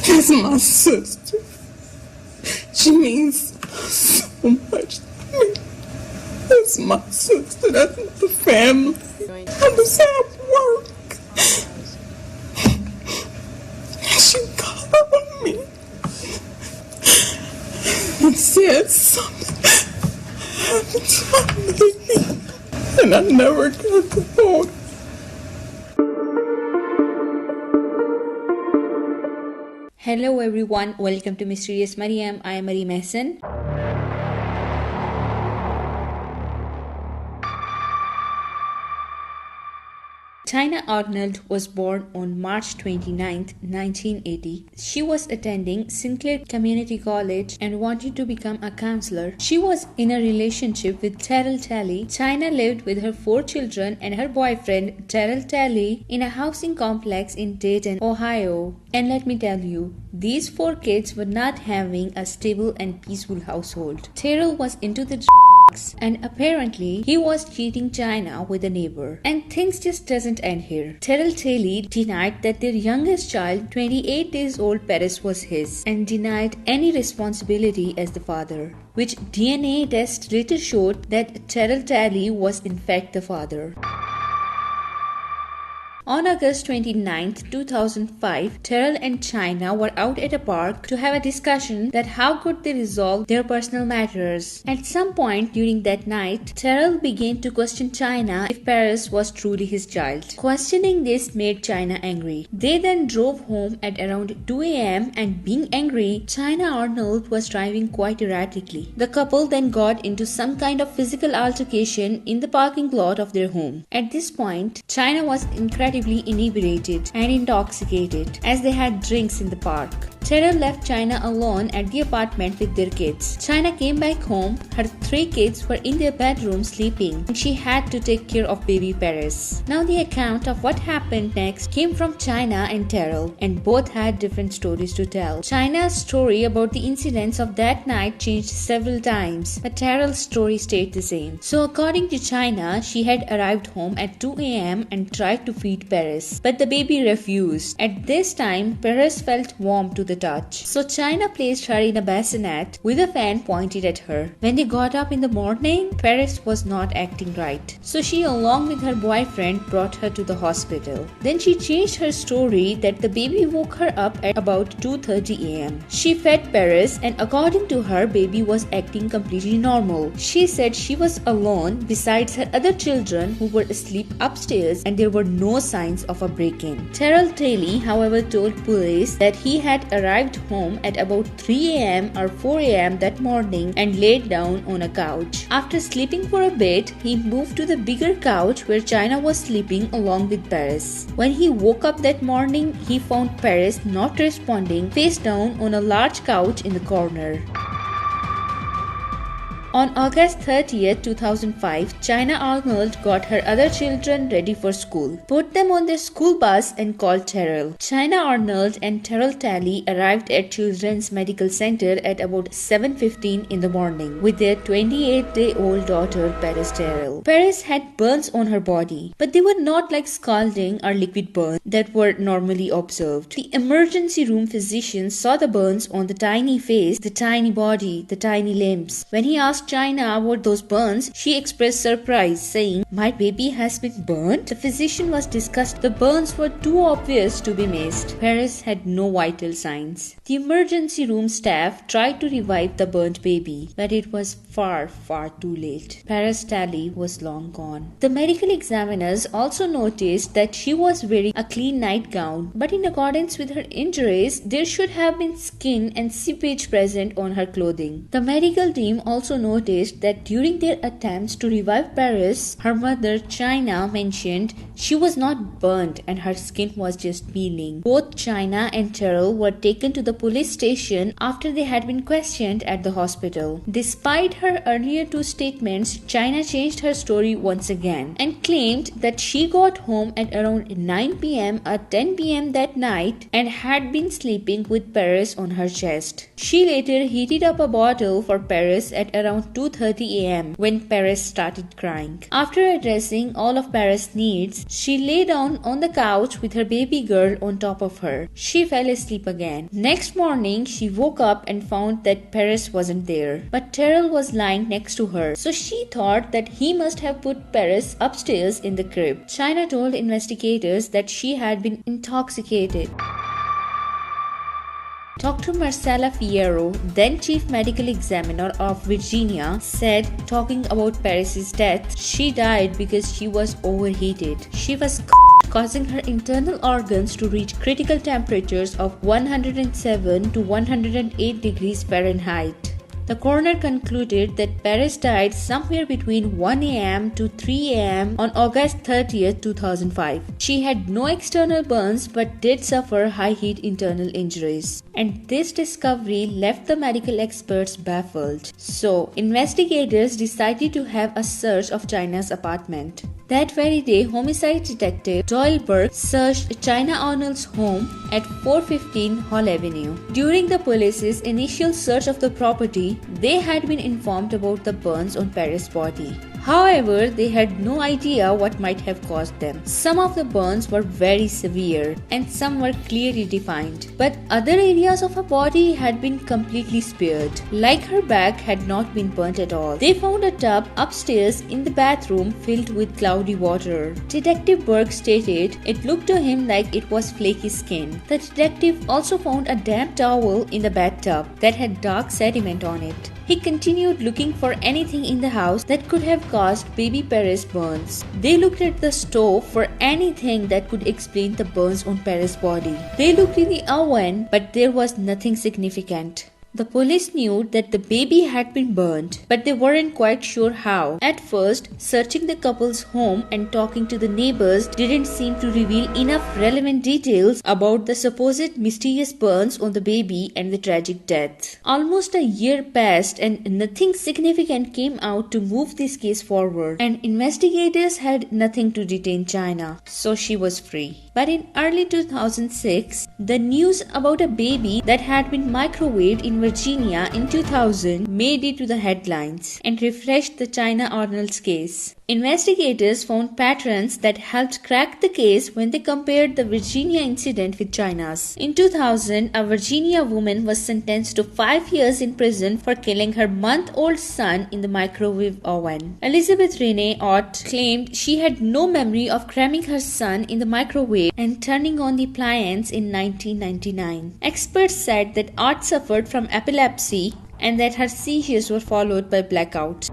That's my sister. She means so much to me. That's my sister. That's the family. I'm just at work. She called me and said something happened to my baby, and I never got to hold her. Hello everyone, welcome to Mysterious Mariam. I am Mariam. China Arnold was born on March 29, 1980. She was attending Sinclair Community College and wanted to become a counselor. She was in a relationship with Terrell Talley. China lived with her 4 children and her boyfriend Terrell Talley in a housing complex in Dayton, Ohio. And let me tell you, these 4 kids were not having a stable and peaceful household. Terrell was into the and apparently he was cheating China with a neighbor. And things just doesn't end here. Terrell Talley denied that their youngest child, 28 days old Paris, was his and denied any responsibility as the father, which DNA tests later showed that Terrell Talley was in fact the father. On August 29, 2005, Terrell and China were out at a park to have a discussion that how could they resolve their personal matters. At some point during that night, Terrell began to question China if Paris was truly his child. Questioning this made China angry. They then drove home at around 2 a.m. and being angry, China Arnold was driving quite erratically. The couple then got into some kind of physical altercation in the parking lot of their home. At this point, China was incredibly inebriated and intoxicated as they had drinks in the park. Terrell left China alone at the apartment with their kids. China came back home. Her 3 kids were in their bedroom sleeping and she had to take care of baby Paris. Now the account of what happened next came from China and Terrell, and both had different stories to tell. China's story about the incidents of that night changed several times, but Terrell's story stayed the same. So according to China, she had arrived home at 2 a.m. and tried to feed Paris, but the baby refused. At this time, Paris felt warm to the touch. So China placed her in a bassinet with a fan pointed at her. When they got up in the morning, Paris was not acting right. So she, along with her boyfriend, brought her to the hospital. Then she changed her story that the baby woke her up at about 2:30 a.m. She fed Paris and according to her, baby was acting completely normal. She said she was alone besides her other children who were asleep upstairs and there were no signs of a break-in. Terrell Talley, however, told police that he had arrived home at about 3 a.m. or 4 a.m. that morning and laid down on a couch. After sleeping for a bit, he moved to the bigger couch where China was sleeping along with Paris. When he woke up that morning, he found Paris not responding, face down on a large couch in the corner. On August 30, 2005, China Arnold got her other children ready for school, put them on their school bus and called Terrell. China Arnold and Terrell Talley arrived at Children's Medical Center at about 7:15 in the morning with their 28-day-old daughter Paris Terrell. Paris had burns on her body, but they were not like scalding or liquid burns that were normally observed. The emergency room physician saw the burns on the tiny face, the tiny body, the tiny limbs. When he asked China about those burns, she expressed surprise, saying, "My baby has been burnt?" The physician was disgusted. The burns were too obvious to be missed. Paris had no vital signs. The emergency room staff tried to revive the burnt baby, but it was far too late. Paris Talley was long gone. The medical examiners also noticed that she was wearing a clean nightgown, but in accordance with her injuries, there should have been skin and seepage present on her clothing. The medical team also noticed that during their attempts to revive Paris, her mother China mentioned she was not burnt and her skin was just peeling. Both China and Terrell were taken to the police station after they had been questioned at the hospital. Despite her earlier 2 statements, China changed her story once again and claimed that she got home at around 9 p.m. or 10 p.m. that night and had been sleeping with Paris on her chest. She later heated up a bottle for Paris at around 2:30 a.m. when Paris started crying. After addressing all of Paris' needs, She lay down on the couch with her baby girl on top of her. She fell asleep again. Next morning, she woke up and found that Paris wasn't there. But Terrell was lying next to her, so she thought that he must have put Paris upstairs in the crib. China told investigators that she had been intoxicated. Dr. Marcella Fierro, then Chief Medical Examiner of Virginia, said, talking about Paris's death, she died because she was overheated. She was causing her internal organs to reach critical temperatures of 107 to 108 degrees Fahrenheit. The coroner concluded that Paris died somewhere between 1 a.m. to 3 a.m. on August 30, 2005. She had no external burns but did suffer high heat internal injuries. And this discovery left the medical experts baffled. So, investigators decided to have a search of China's apartment. That very day, homicide detective Doyle Burke searched China Arnold's home at 415 Hall Avenue. During the police's initial search of the property, they had been informed about the burns on Paris' body. However, they had no idea what might have caused them. Some of the burns were very severe and some were clearly defined, but other areas of her body had been completely spared. Like her back had not been burnt at all. They found a tub upstairs in the bathroom filled with cloudy water. Detective Burke stated it looked to him like it was flaky skin. The detective also found a damp towel in the bathtub that had dark sediment on it. He continued looking for anything in the house that could have caused baby Paris burns. They looked at the stove for anything that could explain the burns on Paris' body. They looked in the oven, but there was nothing significant. The police knew that the baby had been burned, but they weren't quite sure how. At first, searching the couple's home and talking to the neighbors didn't seem to reveal enough relevant details about the supposed mysterious burns on the baby and the tragic death. Almost a year passed and nothing significant came out to move this case forward, and investigators had nothing to detain China, so she was free. But in early 2006, the news about a baby that had been microwaved in Virginia in 2000 made it to the headlines and refreshed the China Arnold's case. Investigators found patterns that helped crack the case when they compared the Virginia incident with China's. In 2000, a Virginia woman was sentenced to 5 years in prison for killing her month-old son in the microwave oven. Elizabeth Renee Ott claimed she had no memory of cramming her son in the microwave and turning on the appliance in 1999. Experts said that Ott suffered from epilepsy and that her seizures were followed by blackouts.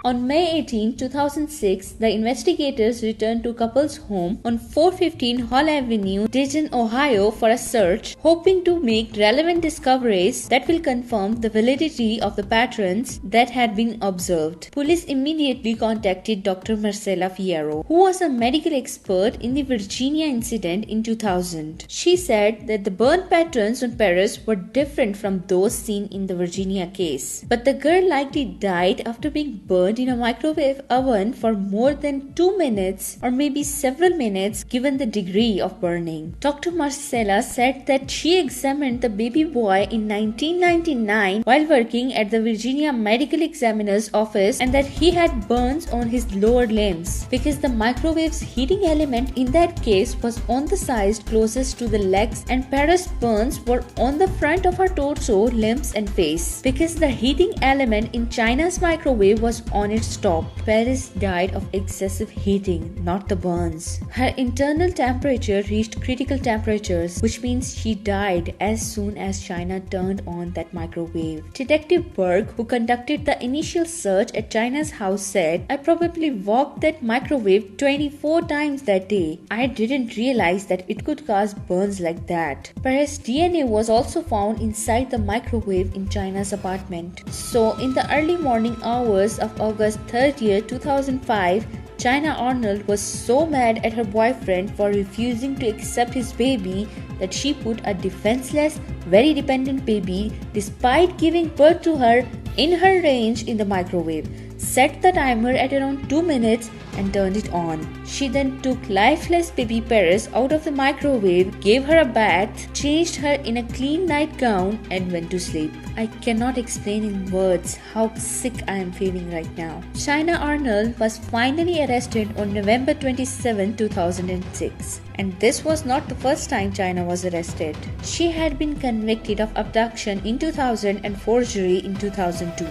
On May 18, 2006, the investigators returned to couple's home on 415 Hall Avenue, Dayton, Ohio for a search, hoping to make relevant discoveries that will confirm the validity of the patterns that had been observed. Police immediately contacted Dr. Marcella Fierro, who was a medical expert in the Virginia incident in 2000. She said that the burn patterns on Paris were different from those seen in the Virginia case, but the girl likely died after being burned in a microwave oven for more than 2 minutes or maybe several minutes given the degree of burning. Dr. Marcella said that she examined the baby boy in 1999 while working at the Virginia Medical Examiner's office and that he had burns on his lower limbs because the microwave's heating element in that case was on the side closest to the legs and Paris' burns were on the front of her torso, limbs and face because the heating element in China's microwave was on its top. Paris died of excessive heating, not the burns. Her internal temperature reached critical temperatures, which means she died as soon as China turned on that microwave. Detective Burke, who conducted the initial search at China's house, said, "I probably walked that microwave 24 times that day. I didn't realize that it could cause burns like that." Paris' DNA was also found inside the microwave in China's apartment. So, in the early morning hours of August 30, 2005, China Arnold was so mad at her boyfriend for refusing to accept his baby that she put a defenseless, very dependent baby, despite giving birth to her in her range in the microwave, set the timer at around 2 minutes and turned it on. She then took lifeless baby Paris out of the microwave, gave her a bath, changed her in a clean nightgown and went to sleep. I cannot explain in words how sick I am feeling right now. China Arnold was finally arrested on November 27, 2006. And this was not the first time China was arrested. She had been convicted of abduction in 2000 and forgery in 2002.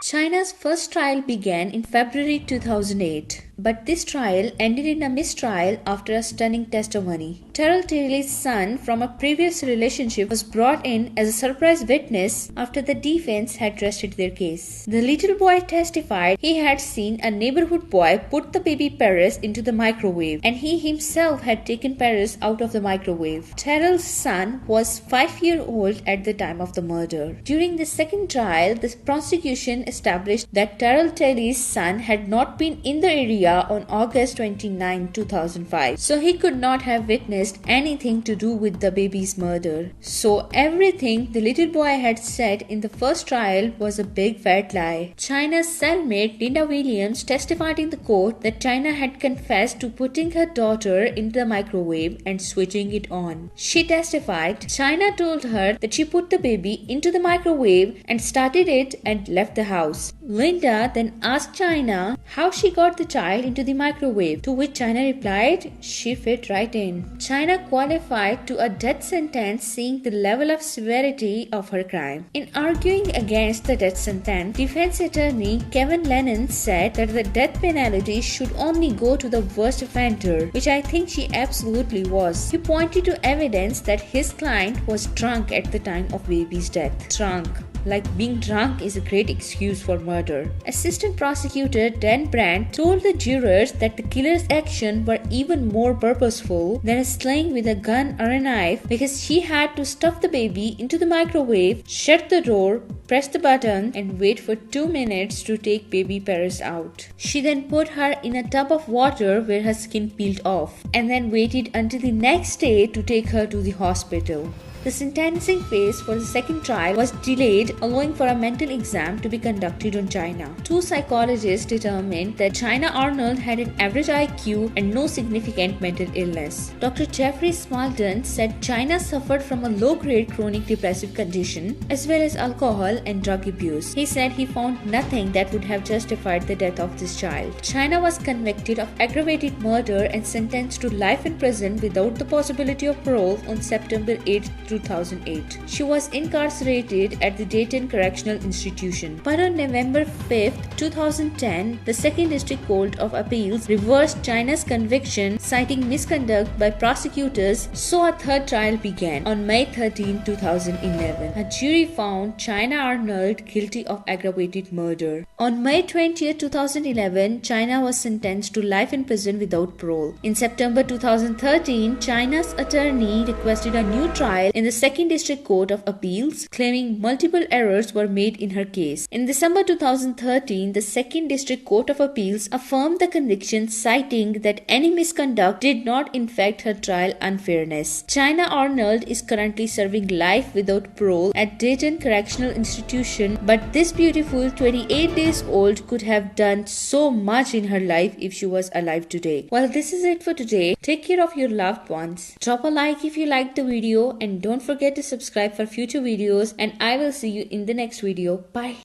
China's first trial began in February 2008, but this trial ended in a mistrial after a stunning testimony. Terrell Talley's son from a previous relationship was brought in as a surprise witness after the defense had rested their case. The little boy testified he had seen a neighborhood boy put the baby Paris into the microwave and he himself had taken Paris out of the microwave. Terrell's son was 5-year-old at the time of the murder. During the second trial, the prosecution established that Terrell Talley's son had not been in the area on August 29, 2005, so he could not have witnessed anything to do with the baby's murder. So everything the little boy had said in the first trial was a big fat lie. China's cellmate Linda Williams testified in the court that China had confessed to putting her daughter into the microwave and switching it on. She testified China told her that she put the baby into the microwave and started it and left the house. Linda then asked China how she got the child into the microwave, to which China replied she fit right in. China qualified to a death sentence, seeing the level of severity of her crime. In arguing against the death sentence, defense attorney Kevin Lennon said that the death penalty should only go to the worst offender, which I think she absolutely was. He pointed to evidence that his client was drunk at the time of baby's death. Drunk. Like being drunk is a great excuse for murder. Assistant prosecutor Dan Brandt told the jurors that the killer's actions were even more purposeful than slaying with a gun or a knife, because she had to stuff the baby into the microwave, shut the door, press the button and wait for 2 minutes to take baby Paris out. She then put her in a tub of water where her skin peeled off, and then waited until the next day to take her to the hospital. The sentencing phase for the second trial was delayed, allowing for a mental exam to be conducted on China. 2 psychologists determined that China Arnold had an average IQ and no significant mental illness. Dr. Jeffrey Smalden said China suffered from a low-grade chronic depressive condition as well as alcohol and drug abuse. He said he found nothing that would have justified the death of this child. China was convicted of aggravated murder and sentenced to life in prison without the possibility of parole on September 8, 2008. She was incarcerated at the Dayton Correctional Institution. But on November 5, 2010, the 2nd District Court of Appeals reversed China's conviction, citing misconduct by prosecutors, so a third trial began. On May 13, 2011, a jury found China Arnold guilty of aggravated murder. On May 20, 2011, China was sentenced to life in prison without parole. In September 2013, China's attorney requested a new trial in the 2nd District Court of Appeals, claiming multiple errors were made in her case. In December 2013, the 2nd District Court of Appeals affirmed the conviction, citing that any misconduct did not infect her trial unfairness. China Arnold is currently serving life without parole at Dayton Correctional Institution, but this beautiful 28 days old could have done so much in her life if she was alive today. Well, this is it for today. Take care of your loved ones. Drop a like if you liked the video and don't forget to subscribe for future videos, and I will see you in the next video. Bye.